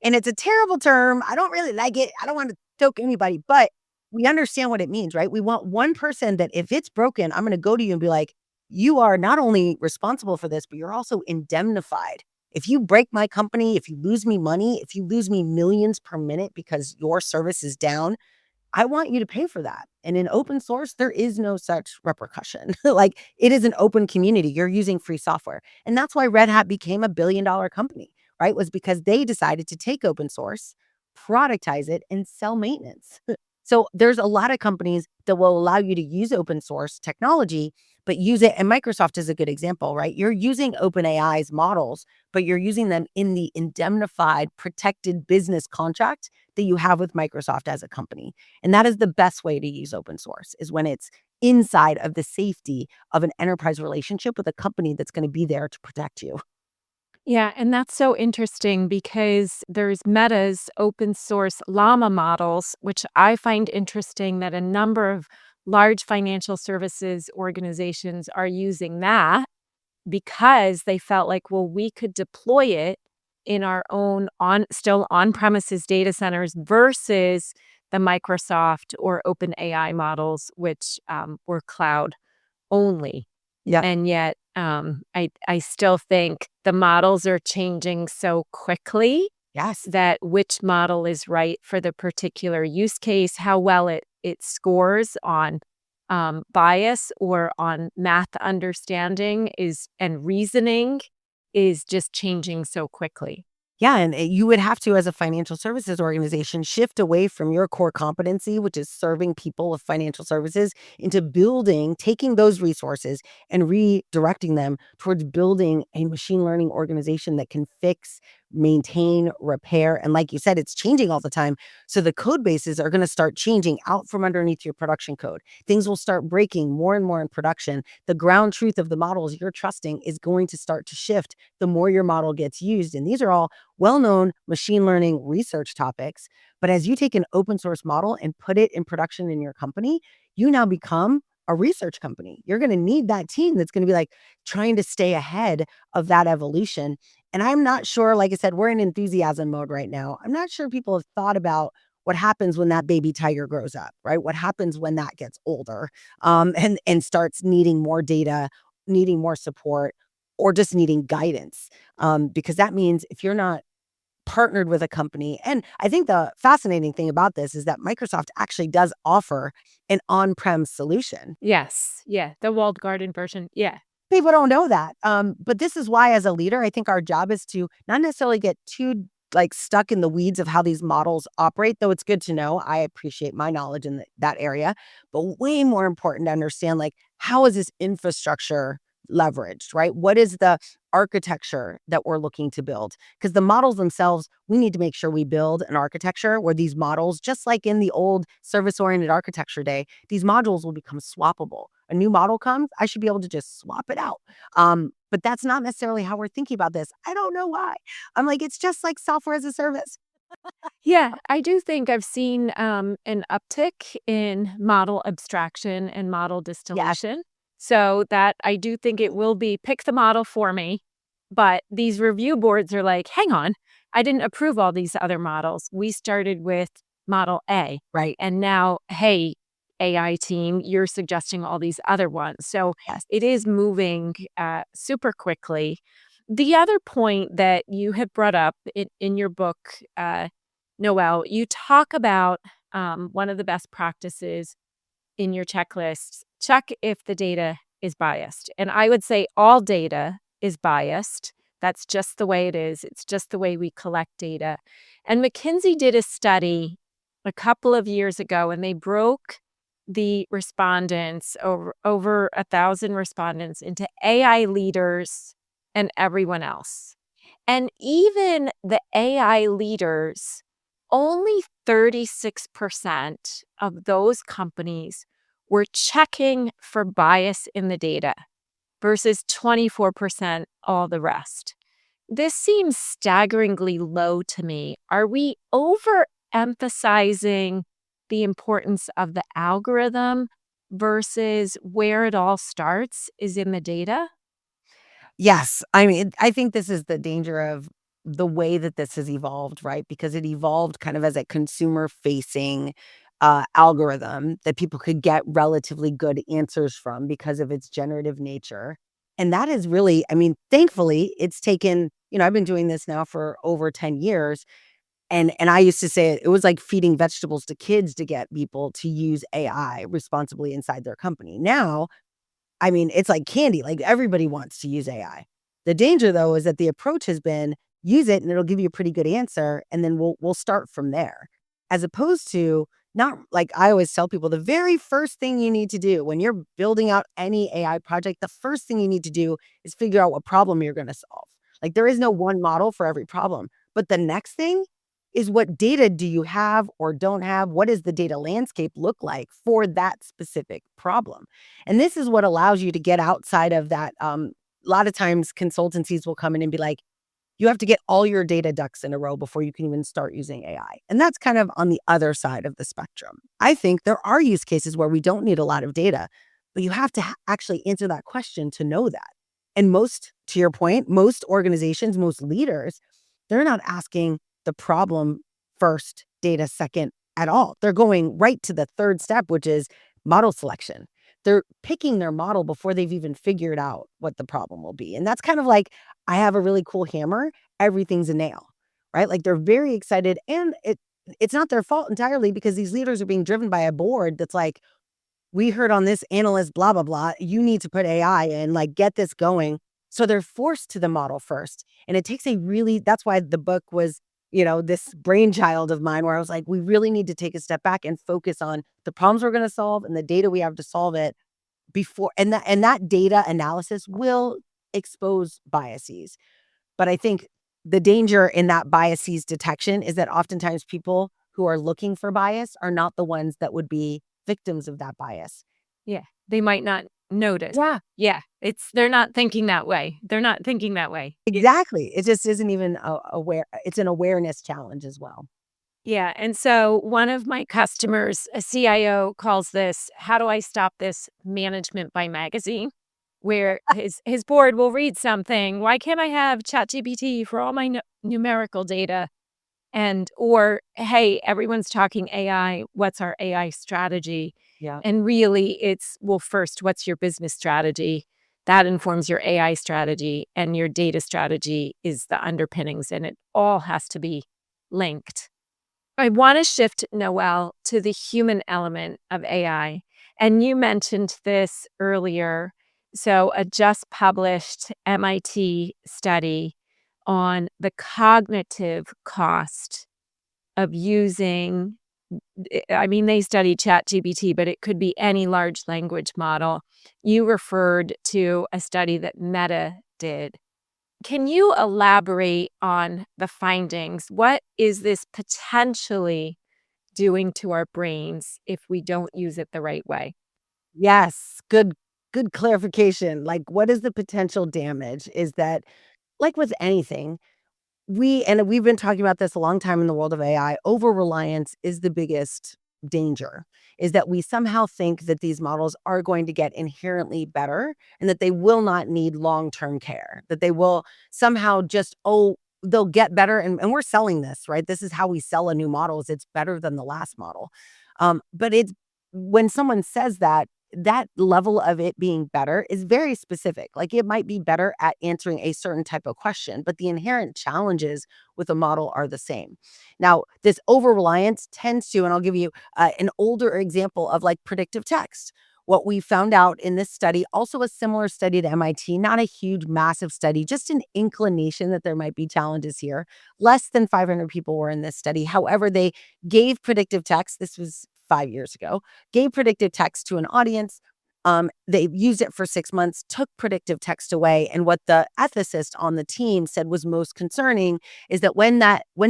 And it's a terrible term. I don't really like it. I don't want to choke anybody, but we understand what it means, right? We want one person that if it's broken, I'm going to go to you and be like, you are not only responsible for this, but you're also indemnified. If you break my company, if you lose me money, if you lose me millions per minute because your service is down, I want you to pay for that. And in open source, there is no such repercussion. Like, it is an open community. You're using free software. And that's why Red Hat became $1 billion company, right? Was because they decided to take open source, productize it, and sell maintenance. So there's a lot of companies that will allow you to use open source technology, but use it. And Microsoft is a good example, right? You're using OpenAI's models, but you're using them in the indemnified, protected business contract that you have with Microsoft as a company. And that is the best way to use open source, is when it's inside of the safety of an enterprise relationship with a company that's going to be there to protect you. Yeah, and that's so interesting because there's Meta's open source llama models, which I find interesting that a number of large financial services organizations are using that because they felt like, well, we could deploy it in our own still on-premises data centers versus the Microsoft or OpenAI models, which were cloud only. Yeah. And yet, I still think the models are changing so quickly Yes. that which model is right for the particular use case, how well it scores on bias or on math understanding and reasoning is just changing so quickly. Yeah, and you would have to, as a financial services organization, shift away from your core competency, which is serving people with financial services, into taking those resources and redirecting them towards building a machine learning organization that can fix, maintain, repair. And like you said, it's changing all the time. So the code bases are going to start changing out from underneath your production code. Things will start breaking more and more in production. The ground truth of the models you're trusting is going to start to shift the more your model gets used. And these are all well-known machine learning research topics. But as you take an open source model and put it in production in your company, you now become a research company. You're going to need that team that's going to be like trying to stay ahead of that evolution. And I'm not sure, like I said, we're in enthusiasm mode right now. I'm not sure people have thought about what happens when that baby tiger grows up, right? What happens when that gets older, and starts needing more data, needing more support, or just needing guidance. Because that means if you're not partnered with a company. And I think the fascinating thing about this is that Microsoft actually does offer an on-prem solution. Yes. Yeah. The walled garden version. Yeah. People don't know that. But this is why, as a leader, I think our job is to not necessarily get too stuck in the weeds of how these models operate, though it's good to know. I appreciate my knowledge in that area, but way more important to understand, how is this infrastructure leveraged, right? What is the architecture that we're looking to build? Because the models themselves, we need to make sure we build an architecture where these models, just like in the old service-oriented architecture day, these modules will become swappable. A new model comes, I should be able to just swap it out. But that's not necessarily how we're thinking about this. I don't know why. I'm like, it's just like software as a service. Yeah, I do think I've seen an uptick in model abstraction and model Yes. distillation. So that I do think it will be pick the model for me. But these review boards are like, hang on, I didn't approve all these other models. We started with model A. Right. And now, hey, AI team, you're suggesting all these other ones. So Yes. it is moving super quickly. The other point that you had brought up in your book, Noelle, you talk about one of the best practices in your checklists, check if the data is biased. And I would say all data is biased. That's just the way it is. It's just the way we collect data. And McKinsey did a study a couple of years ago, and they broke the respondents, over 1,000 respondents, into AI leaders and everyone else. And even the AI leaders, only 36% of those companies were checking for bias in the data versus 24% all the rest. This seems staggeringly low to me. Are we overemphasizing the importance of the algorithm versus where it all starts is in the data? Yes. I mean, I think this is the danger of the way that this has evolved, right? Because it evolved kind of as a consumer facing algorithm that people could get relatively good answers from because of its generative nature. And that is really, I mean, thankfully, it's taken, I've been doing this now for over 10 years. And I used to say it was like feeding vegetables to kids to get people to use AI responsibly inside their company. Now, I mean, it's like candy, like everybody wants to use AI. The danger though is that the approach has been use it and it'll give you a pretty good answer and then we'll start from there. As opposed to not like I always tell people the very first thing you need to do when you're building out any AI project, the first thing you need to do is figure out what problem you're going to solve. Like there is no one model for every problem. But the next thing is what data do you have or don't have? What does the data landscape look like for that specific problem? And this is what allows you to get outside of that. A lot of times consultancies will come in and be like, you have to get all your data ducks in a row before you can even start using AI. And that's kind of on the other side of the spectrum. I think there are use cases where we don't need a lot of data, but you have to actually answer that question to know that. And most, to your point, most organizations, most leaders, they're not asking the problem first, data second at all. They're going right to the third step, which is model selection. They're picking their model before they've even figured out what the problem will be. And that's kind of like, I have a really cool hammer, everything's a nail, right? Like they're very excited and it's not their fault entirely because these leaders are being driven by a board that's like, we heard on this analyst, blah, blah, blah, you need to put AI in, like get this going. So they're forced to the model first. And it takes that's why the book was, this brainchild of mine where I was like, we really need to take a step back and focus on the problems we're going to solve and the data we have to solve it before. And that data analysis will expose biases. But I think the danger in that biases detection is that oftentimes people who are looking for bias are not the ones that would be victims of that bias. Yeah, they might not notice. Yeah, Yeah, they're not thinking that way. They're not thinking that way. exactly. It just isn't even aware. It's an awareness challenge as well. Yeah, and so one of my customers, a CIO, calls this, how do I stop this management by magazine? Where his board will read something, why can't I have ChatGPT for all my numerical data? Or, hey, everyone's talking AI, what's our AI strategy? Yeah. And really it's, well, first, what's your business strategy? That informs your AI strategy, and your data strategy is the underpinnings, and it all has to be linked. I want to shift, Noelle, to the human element of AI. And you mentioned this earlier. So, a just published MIT study on the cognitive cost of using, I mean, they studied ChatGPT, but it could be any large language model. You referred to a study that Meta did. Can you elaborate on the findings? What is this potentially doing to our brains if we don't use it the right way? Yes, good clarification. Like, what is the potential damage? Is that, like with anything, we've been talking about this a long time in the world of AI. Over reliance is the biggest danger. Is that we somehow think that these models are going to get inherently better and that they will not need long-term care. That they will somehow just, they'll get better, and we're selling this, right? This is how we sell a new model, is it's better than the last model. But it's when someone says that, that level of it being better is very specific. Like, it might be better at answering a certain type of question, but the inherent challenges with a model are the same. Now, this over reliance tends to, and I'll give you an older example of like predictive text. What we found out in this study, also a similar study to MIT, not a huge, massive study, just an inclination that there might be challenges here. Less than 500 people were in this study. However, they gave predictive text. This was 5 years ago, gave predictive text to an audience. They used it for 6 months, took predictive text away. And what the ethicist on the team said was most concerning is that when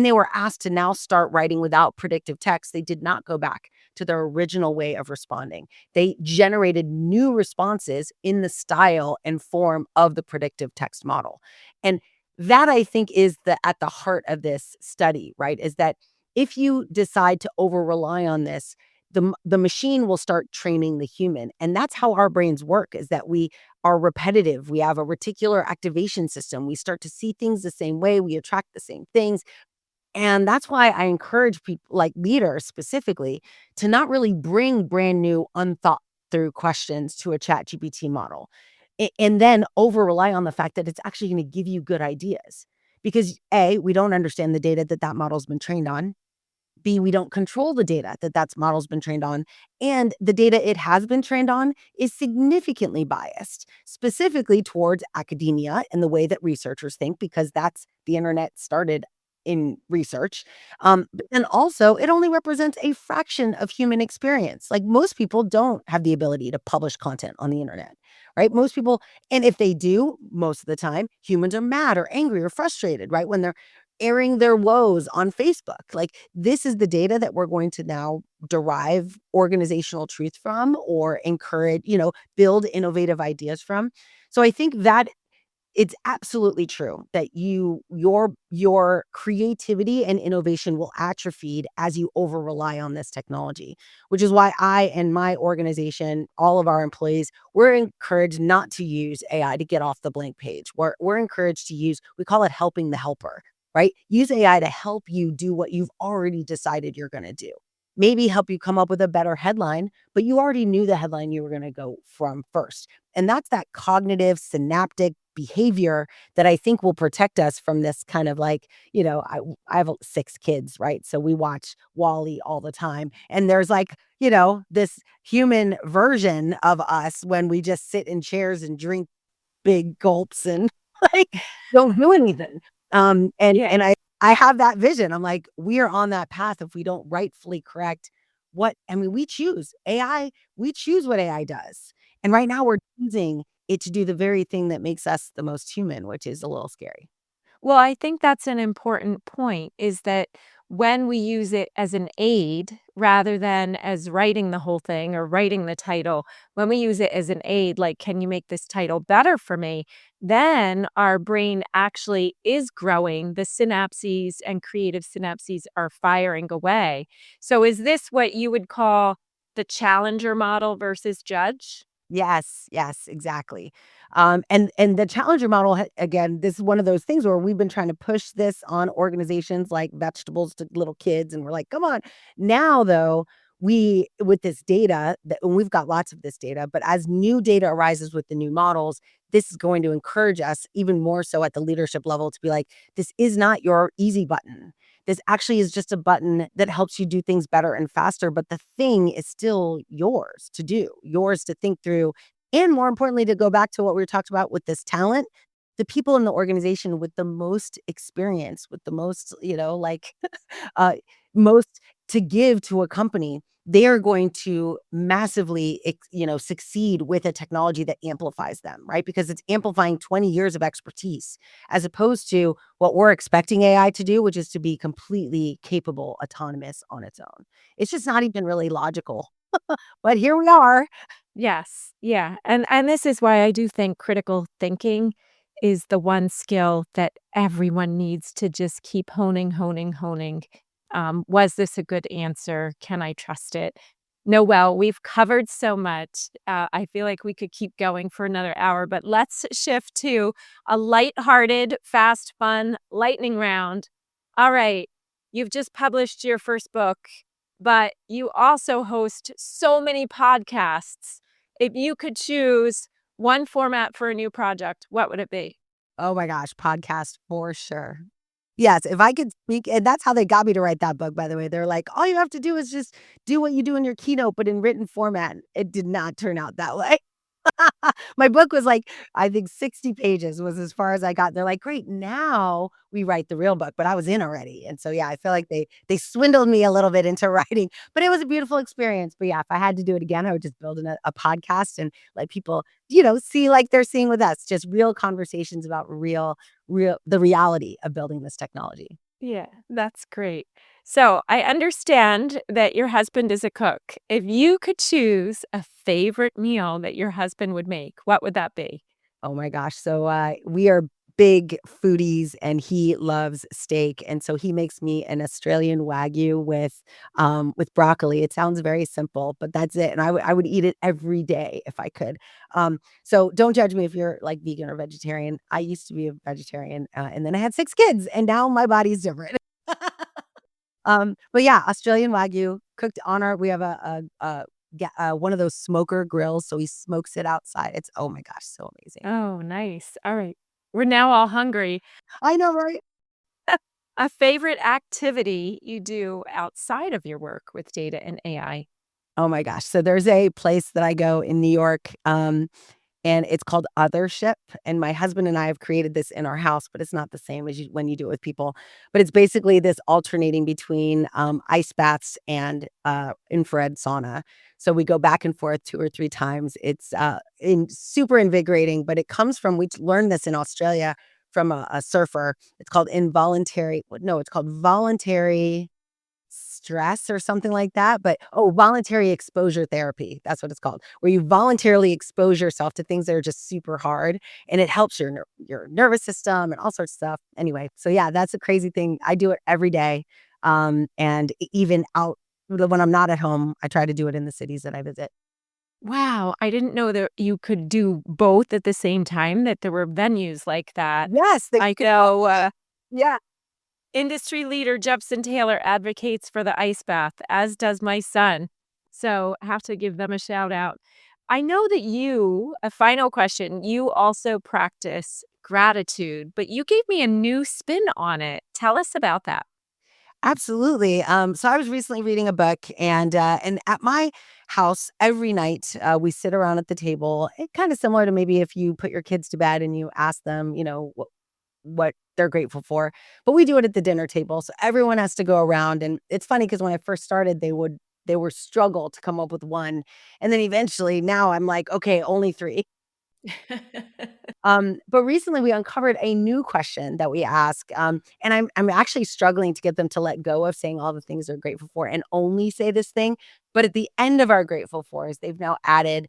they were asked to now start writing without predictive text, they did not go back to their original way of responding. They generated new responses in the style and form of the predictive text model. And that, I think, is at the heart of this study, right? Is that if you decide to over rely on this, the machine will start training the human. And that's how our brains work, is that we are repetitive. We have a reticular activation system. We start to see things the same way. We attract the same things. And that's why I encourage people, like leaders specifically, to not really bring brand new, unthought through questions to a chat GPT model, and then over rely on the fact that it's actually going to give you good ideas. Because A, we don't understand the data that model's been trained on. B, we don't control the data that model's been trained on. And the data it has been trained on is significantly biased, specifically towards academia and the way that researchers think, because that's the internet started in research. But then also, it only represents a fraction of human experience. Like, most people don't have the ability to publish content on the internet, right? Most people, and if they do, most of the time, humans are mad or angry or frustrated, right? When they're airing their woes on Facebook. Like, this is the data that we're going to now derive organizational truth from, or encourage, build innovative ideas from. So I think that it's absolutely true that your creativity and innovation will atrophy as you over rely on this technology, which is why I and my organization, all of our employees, we're encouraged not to use AI to get off the blank page. We're encouraged to use, we call it helping the helper, right? Use AI to help you do what you've already decided you're going to do. Maybe help you come up with a better headline, but you already knew the headline you were going to go from first. And that's that cognitive synaptic behavior that I think will protect us from this kind of like, I have 6 kids, right? So we watch Wall-E all the time. And there's like, this human version of us when we just sit in chairs and drink big gulps and like don't do anything. And I have that vision. I'm like, we are on that path if we don't rightfully correct we choose AI, we choose what AI does. And right now we're choosing it to do the very thing that makes us the most human, which is a little scary. Well, I think that's an important point, is that when we use it as an aid rather than as writing the whole thing or writing the title, when we use it as an aid, like, can you make this title better for me? Then our brain actually is growing. The synapses and creative synapses are firing away. So, is this what you would call the challenger model versus judge? Yes, exactly. And the challenger model, again, this is one of those things where we've been trying to push this on organizations like vegetables to little kids, and we're like, come on. Now, though, with this data, and we've got lots of this data, but as new data arises with the new models, this is going to encourage us even more so at the leadership level to be like, this is not your easy button. This actually is just a button that helps you do things better and faster, but the thing is still yours to do, yours to think through. And more importantly, to go back to what we talked about with this talent, the people in the organization with the most experience, with the most, uh, most to give to a company, they are going to massively, succeed with a technology that amplifies them, right? Because it's amplifying 20 years of expertise, as opposed to what we're expecting AI to do, which is to be completely capable, autonomous on its own. It's just not even really logical. But here we are. Yes. Yeah. And this is why I do think critical thinking is the one skill that everyone needs to just keep honing, honing, honing. Was this a good answer? Can I trust it? Noelle, we've covered so much. I feel like we could keep going for another hour, but let's shift to a lighthearted, fast, fun lightning round. All right. You've just published your first book, but you also host so many podcasts. If you could choose one format for a new project, what would it be? Oh my gosh, podcast for sure. Yes, if I could speak, and that's how they got me to write that book, by the way. They're like, all you have to do is just do what you do in your keynote, but in written format. It did not turn out that way. My book was like, I think 60 pages was as far as I got. They're like, great, now we write the real book, but I was in already. And so yeah, I feel like they swindled me a little bit into writing, but it was a beautiful experience. But yeah, if I had to do it again, I would just build a podcast and let people, see like they're seeing with us, just real conversations about the reality of building this technology. Yeah, that's great. So I understand that your husband is a cook. If you could choose a favorite meal that your husband would make, what would that be? Oh my gosh. So we are big foodies and he loves steak. And so he makes me an Australian Wagyu with broccoli. It sounds very simple, but that's it. And I would eat it every day if I could. So don't judge me if you're like vegan or vegetarian. I used to be a vegetarian and then I had 6 kids and now my body's different. But yeah, Australian Wagyu cooked on we have one of those smoker grills, so he smokes it outside. It's, oh my gosh, so amazing. Oh, nice. All right. We're now all hungry. I know, right? A favorite activity you do outside of your work with data and AI? Oh my gosh. So there's a place that I go in New York, and it's called Othership. And my husband and I have created this in our house, but it's not the same as when you do it with people. But it's basically this alternating between ice baths and infrared sauna. So we go back and forth 2 or 3 times. It's super invigorating, but it comes from, we learned this in Australia from a surfer. It's called it's called voluntary stress or something like that, but voluntary exposure therapy. That's what it's called, where you voluntarily expose yourself to things that are just super hard, and it helps your nervous system and all sorts of stuff. Anyway, so yeah, that's a crazy thing. I do it every day, and even out when I'm not at home, I try to do it in the cities that I visit. Wow, I didn't know that you could do both at the same time, that there were venues like that. Yes, I know yeah. industry leader Jepson Taylor advocates for the ice bath, as does my son. So have to give them a shout out. I know that a final question, you also practice gratitude, but you gave me a new spin on it. Tell us about that. Absolutely. So I was recently reading a book, and at my house every night we sit around at the table. It kind of similar to maybe if you put your kids to bed and you ask them, what they're grateful for. But we do it at the dinner table, so everyone has to go around. And it's funny because when I first started, they were struggle to come up with one, and then eventually now I'm like, okay, only three. But recently we uncovered a new question that we ask, and I'm actually struggling to get them to let go of saying all the things they're grateful for and only say this thing. But at the end of our grateful fors, they've now added,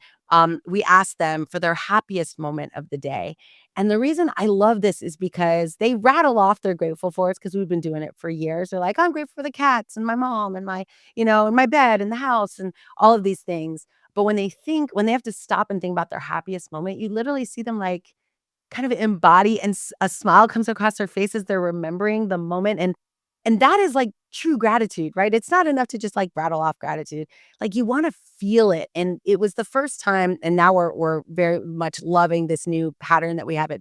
we ask them for their happiest moment of the day. And the reason I love this is because they rattle off their grateful fors because we've been doing it for years. They're like, I'm grateful for the cats and my mom and and my bed and the house and all of these things. But when they have to stop and think about their happiest moment, you literally see them like kind of embody, and a smile comes across their faces. They're remembering the moment. And And that is like true gratitude, right? It's not enough to just like rattle off gratitude. Like you want to feel it. And it was the first time, and now we're very much loving this new pattern that we have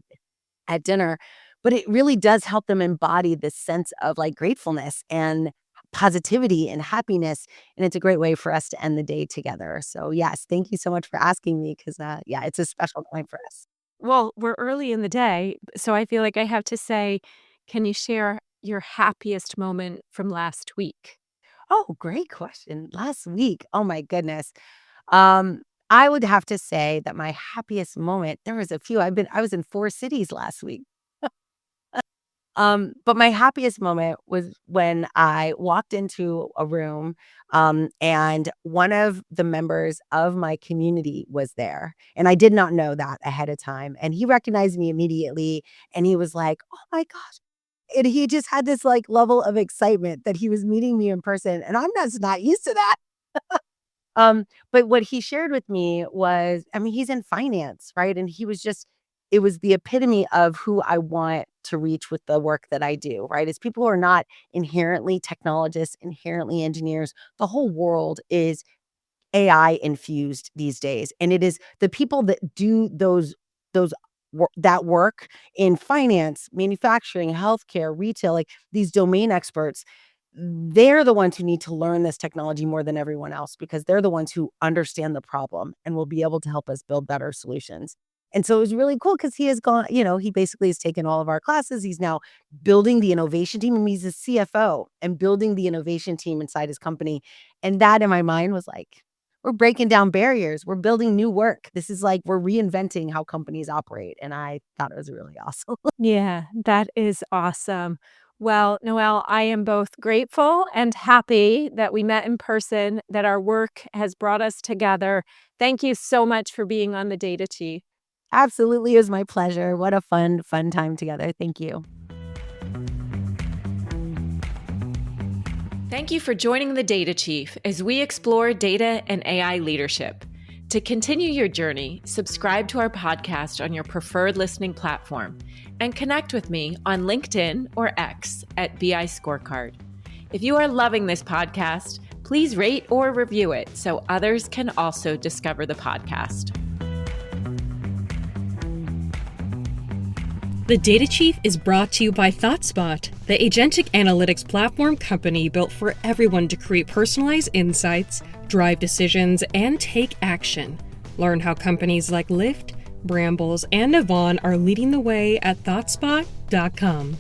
at dinner, but it really does help them embody this sense of like gratefulness and positivity and happiness. And it's a great way for us to end the day together. So yes, thank you so much for asking me because yeah, it's a special time for us. Well, we're early in the day, so I feel like I have to say, can you share your happiest moment from last week? Oh, great question. Last week, oh my goodness. Um, I would have to say that my happiest moment, there was a few. I was in 4 cities last week. But my happiest moment was when I walked into a room, and one of the members of my community was there, and I did not know that ahead of time, and he recognized me immediately, and he was like, "Oh my gosh." And he just had this, like, level of excitement that he was meeting me in person, and I'm just not used to that. But what he shared with me was, I mean, he's in finance, right? And he was just, it was the epitome of who I want to reach with the work that I do, right? Is people who are not inherently technologists, inherently engineers. The whole world is AI infused these days. And it is the people that do those that work in finance, manufacturing, healthcare, retail, like these domain experts, they're the ones who need to learn this technology more than everyone else because they're the ones who understand the problem and will be able to help us build better solutions. And so it was really cool because he has gone, he basically has taken all of our classes. He's now building the innovation team. I mean, he's a CFO and building the innovation team inside his company. And that in my mind was like, we're breaking down barriers. We're building new work. This is like we're reinventing how companies operate. And I thought it was really awesome. Yeah, that is awesome. Well, Noelle, I am both grateful and happy that we met in person, that our work has brought us together. Thank you so much for being on the Data Chief. Absolutely. It was my pleasure. What a fun time together. Thank you. Thank you for joining the Data Chief as we explore data and AI leadership. To continue your journey, subscribe to our podcast on your preferred listening platform and connect with me on LinkedIn or X at BI Scorecard. If you are loving this podcast, please rate or review it so others can also discover the podcast. The Data Chief is brought to you by ThoughtSpot, the agentic analytics platform company built for everyone to create personalized insights, drive decisions, and take action. Learn how companies like Lyft, Brambles, and Navan are leading the way at ThoughtSpot.com.